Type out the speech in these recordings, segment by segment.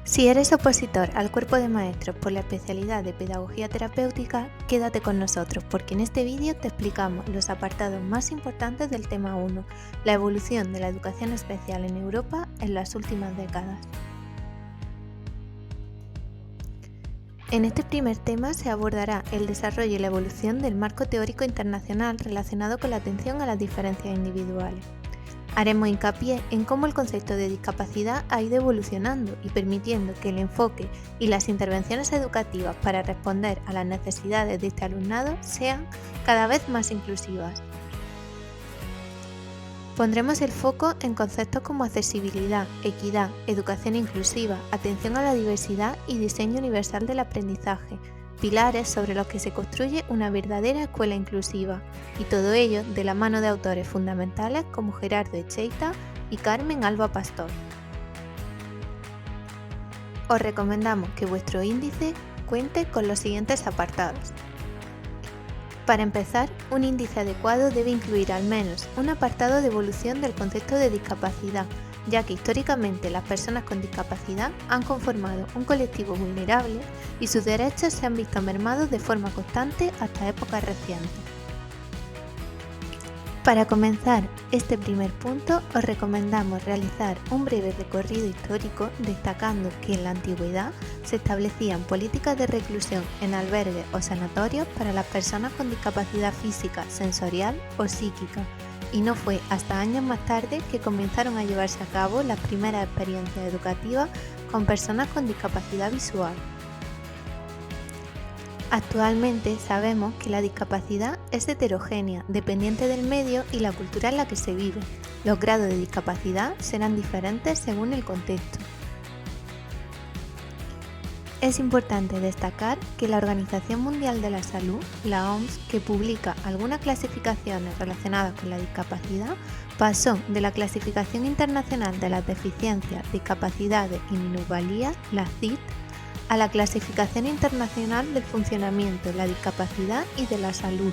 Si eres opositor al cuerpo de maestros por la especialidad de Pedagogía Terapéutica, quédate con nosotros porque en este vídeo te explicamos los apartados más importantes del tema 1, la evolución de la educación especial en Europa en las últimas décadas. En este primer tema se abordará el desarrollo y la evolución del marco teórico internacional relacionado con la atención a las diferencias individuales. Haremos hincapié en cómo el concepto de discapacidad ha ido evolucionando y permitiendo que el enfoque y las intervenciones educativas para responder a las necesidades de este alumnado sean cada vez más inclusivas. Pondremos el foco en conceptos como accesibilidad, equidad, educación inclusiva, atención a la diversidad y diseño universal del aprendizaje, pilares sobre los que se construye una verdadera escuela inclusiva, y todo ello de la mano de autores fundamentales como Gerardo Echeita y Carmen Alba Pastor. Os recomendamos que vuestro índice cuente con los siguientes apartados. Para empezar, un índice adecuado debe incluir al menos un apartado de evolución del concepto de discapacidad, ya que históricamente las personas con discapacidad han conformado un colectivo vulnerable y sus derechos se han visto mermados de forma constante hasta épocas recientes. Para comenzar este primer punto, os recomendamos realizar un breve recorrido histórico destacando que en la antigüedad se establecían políticas de reclusión en albergues o sanatorios para las personas con discapacidad física, sensorial o psíquica, y no fue hasta años más tarde que comenzaron a llevarse a cabo las primeras experiencias educativas con personas con discapacidad visual. Actualmente sabemos que la discapacidad es heterogénea, dependiente del medio y la cultura en la que se vive. Los grados de discapacidad serán diferentes según el contexto. Es importante destacar que la Organización Mundial de la Salud, la OMS, que publica algunas clasificaciones relacionadas con la discapacidad, pasó de la Clasificación Internacional de las Deficiencias, Discapacidades y Minusvalías, la CID, a la Clasificación Internacional del Funcionamiento, la Discapacidad y de la Salud,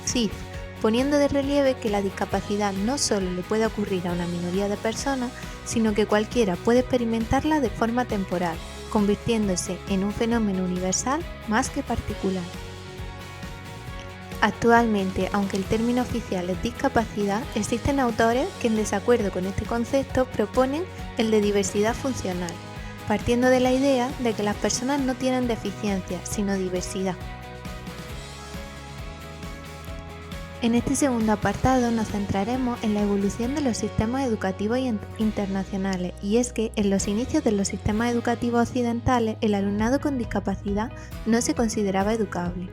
CIF, poniendo de relieve que la discapacidad no solo le puede ocurrir a una minoría de personas, sino que cualquiera puede experimentarla de forma temporal, convirtiéndose en un fenómeno universal más que particular. Actualmente, aunque el término oficial es discapacidad, existen autores que en desacuerdo con este concepto proponen el de diversidad funcional, partiendo de la idea de que las personas no tienen deficiencia, sino diversidad. En este segundo apartado nos centraremos en la evolución de los sistemas educativos internacionales, y es que en los inicios de los sistemas educativos occidentales el alumnado con discapacidad no se consideraba educable.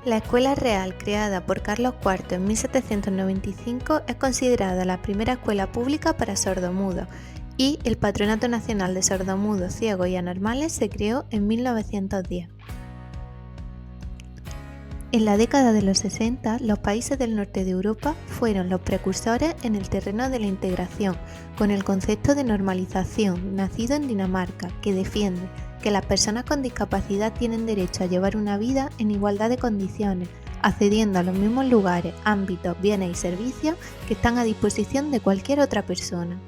La Escuela Real, creada por Carlos IV en 1795, es considerada la primera escuela pública para sordomudos, y el Patronato Nacional de Sordomudos, Ciegos y Anormales se creó en 1910. En la década de los 60, los países del norte de Europa fueron los precursores en el terreno de la integración, con el concepto de normalización, nacido en Dinamarca, que defiende que las personas con discapacidad tienen derecho a llevar una vida en igualdad de condiciones, accediendo a los mismos lugares, ámbitos, bienes y servicios que están a disposición de cualquier otra persona.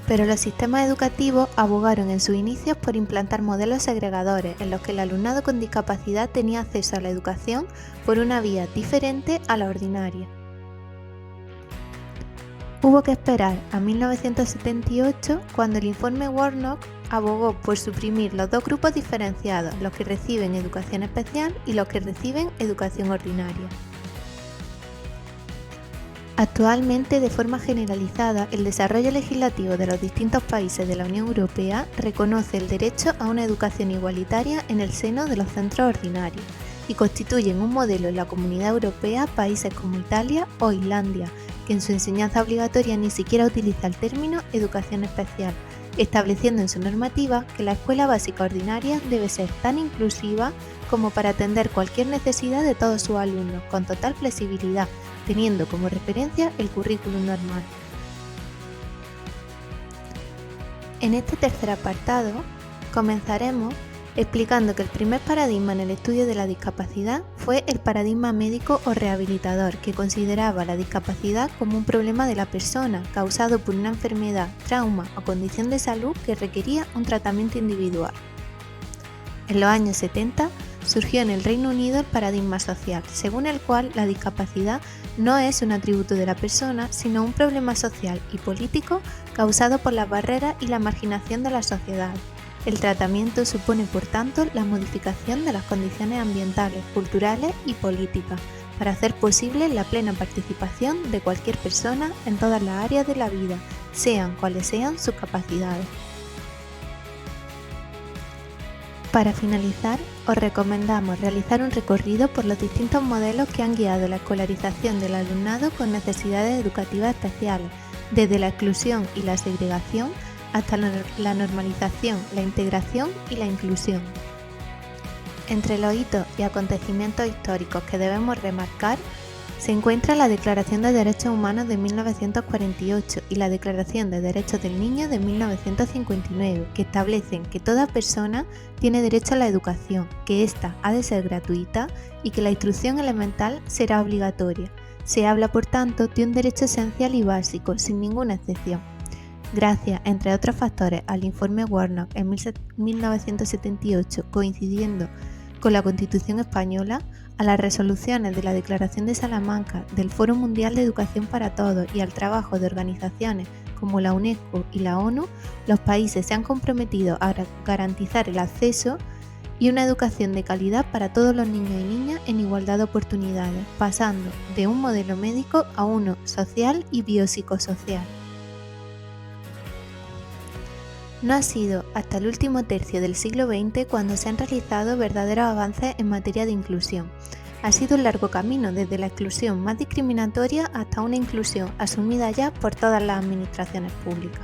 Pero los sistemas educativos abogaron en sus inicios por implantar modelos segregadores en los que el alumnado con discapacidad tenía acceso a la educación por una vía diferente a la ordinaria. Hubo que esperar a 1978 cuando el informe Warnock abogó por suprimir los dos grupos diferenciados, los que reciben educación especial y los que reciben educación ordinaria. Actualmente, de forma generalizada, el desarrollo legislativo de los distintos países de la Unión Europea reconoce el derecho a una educación igualitaria en el seno de los centros ordinarios y constituyen un modelo en la Comunidad Europea países como Italia o Islandia, que en su enseñanza obligatoria ni siquiera utiliza el término educación especial, estableciendo en su normativa que la escuela básica ordinaria debe ser tan inclusiva como para atender cualquier necesidad de todos sus alumnos, con total flexibilidad, teniendo como referencia el currículum normal. En este tercer apartado comenzaremos explicando que el primer paradigma en el estudio de la discapacidad fue el paradigma médico o rehabilitador, que consideraba la discapacidad como un problema de la persona causado por una enfermedad, trauma o condición de salud que requería un tratamiento individual. En los años 70 surgió en el Reino Unido el paradigma social, según el cual la discapacidad no es un atributo de la persona, sino un problema social y político causado por las barreras y la marginación de la sociedad. El tratamiento supone, por tanto, la modificación de las condiciones ambientales, culturales y políticas para hacer posible la plena participación de cualquier persona en todas las áreas de la vida, sean cuales sean sus capacidades. Para finalizar, os recomendamos realizar un recorrido por los distintos modelos que han guiado la escolarización del alumnado con necesidades educativas especiales, desde la exclusión y la segregación hasta la normalización, la integración y la inclusión. Entre los hitos y acontecimientos históricos que debemos remarcar se encuentra la Declaración de Derechos Humanos de 1948 y la Declaración de Derechos del Niño de 1959, que establecen que toda persona tiene derecho a la educación, que ésta ha de ser gratuita y que la instrucción elemental será obligatoria. Se habla, por tanto, de un derecho esencial y básico, sin ninguna excepción. Gracias, entre otros factores, al informe Warnock en 1978, coincidiendo con la Constitución española, a las resoluciones de la Declaración de Salamanca, del Foro Mundial de Educación para Todos y al trabajo de organizaciones como la UNESCO y la ONU, los países se han comprometido a garantizar el acceso y una educación de calidad para todos los niños y niñas en igualdad de oportunidades, pasando de un modelo médico a uno social y biopsicosocial. No ha sido hasta el último tercio del siglo XX cuando se han realizado verdaderos avances en materia de inclusión. Ha sido un largo camino desde la exclusión más discriminatoria hasta una inclusión asumida ya por todas las administraciones públicas.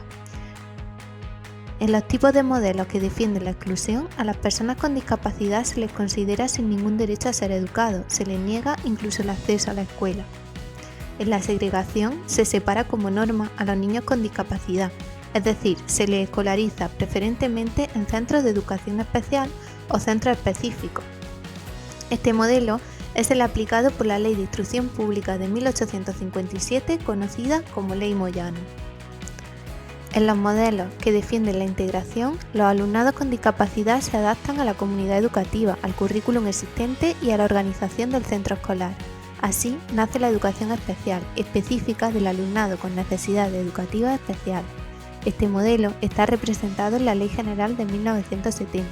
En los tipos de modelos que defienden la exclusión, a las personas con discapacidad se les considera sin ningún derecho a ser educados, se les niega incluso el acceso a la escuela. En la segregación se separa como norma a los niños con discapacidad, es decir, se les escolariza preferentemente en centros de educación especial o centros específicos. Este modelo es el aplicado por la Ley de Instrucción Pública de 1857, conocida como Ley Moyano. En los modelos que defienden la integración, los alumnados con discapacidad se adaptan a la comunidad educativa, al currículum existente y a la organización del centro escolar. Así nace la educación especial, específica del alumnado con necesidades educativas especiales. Este modelo está representado en la Ley General de 1970.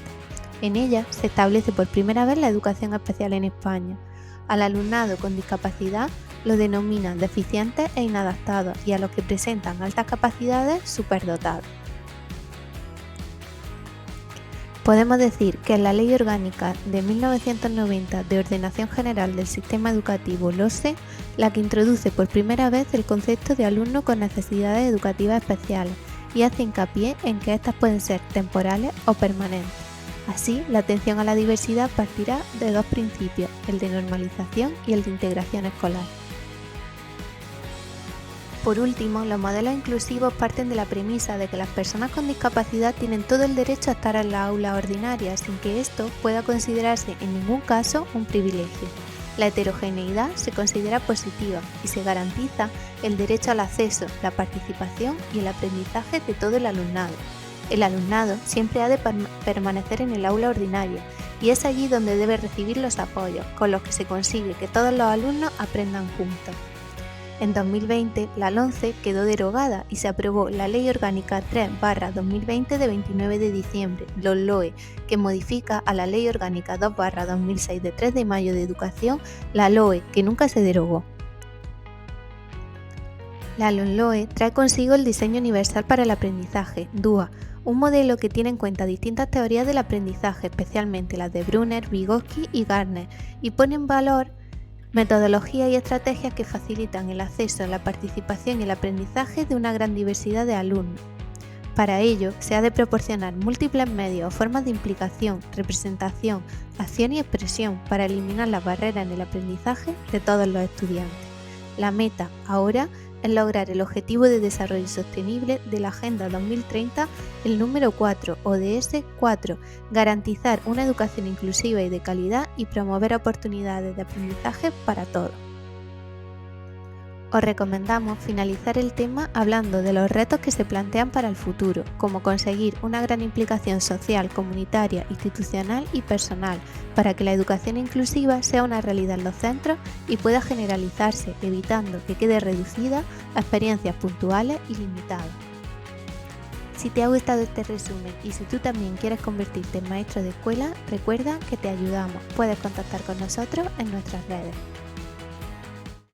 En ella se establece por primera vez la educación especial en España. Al alumnado con discapacidad lo denominan deficientes e inadaptados y a los que presentan altas capacidades superdotados. Podemos decir que en la Ley Orgánica de 1990 de Ordenación General del Sistema Educativo LOSE, la que introduce por primera vez el concepto de alumno con necesidades educativas especiales y hace hincapié en que éstas pueden ser temporales o permanentes. Así, la atención a la diversidad partirá de dos principios, el de normalización y el de integración escolar. Por último, los modelos inclusivos parten de la premisa de que las personas con discapacidad tienen todo el derecho a estar en la aula ordinaria sin que esto pueda considerarse en ningún caso un privilegio. La heterogeneidad se considera positiva y se garantiza el derecho al acceso, la participación y el aprendizaje de todo el alumnado. El alumnado siempre ha de permanecer en el aula ordinaria y es allí donde debe recibir los apoyos, con los que se consigue que todos los alumnos aprendan juntos. En 2020, la LOMCE quedó derogada y se aprobó la Ley Orgánica 3/2020 de 29 de diciembre, LOMLOE, que modifica a la Ley Orgánica 2/2006 de 3 de mayo de Educación, la LOE, que nunca se derogó. La LOMLOE trae consigo el Diseño Universal para el Aprendizaje, DUA, un modelo que tiene en cuenta distintas teorías del aprendizaje, especialmente las de Brunner, Vygotsky y Gardner, y pone en valor metodologías y estrategias que facilitan el acceso, la participación y el aprendizaje de una gran diversidad de alumnos. Para ello, se ha de proporcionar múltiples medios o formas de implicación, representación, acción y expresión para eliminar las barreras en el aprendizaje de todos los estudiantes. La meta, ahora, en lograr el Objetivo de Desarrollo Sostenible de la Agenda 2030, el número 4, ODS 4, garantizar una educación inclusiva y de calidad y promover oportunidades de aprendizaje para todos. Os recomendamos finalizar el tema hablando de los retos que se plantean para el futuro, como conseguir una gran implicación social, comunitaria, institucional y personal, para que la educación inclusiva sea una realidad en los centros y pueda generalizarse, evitando que quede reducida a experiencias puntuales y limitadas. Si te ha gustado este resumen y si tú también quieres convertirte en maestro de escuela, recuerda que te ayudamos. Puedes contactar con nosotros en nuestras redes.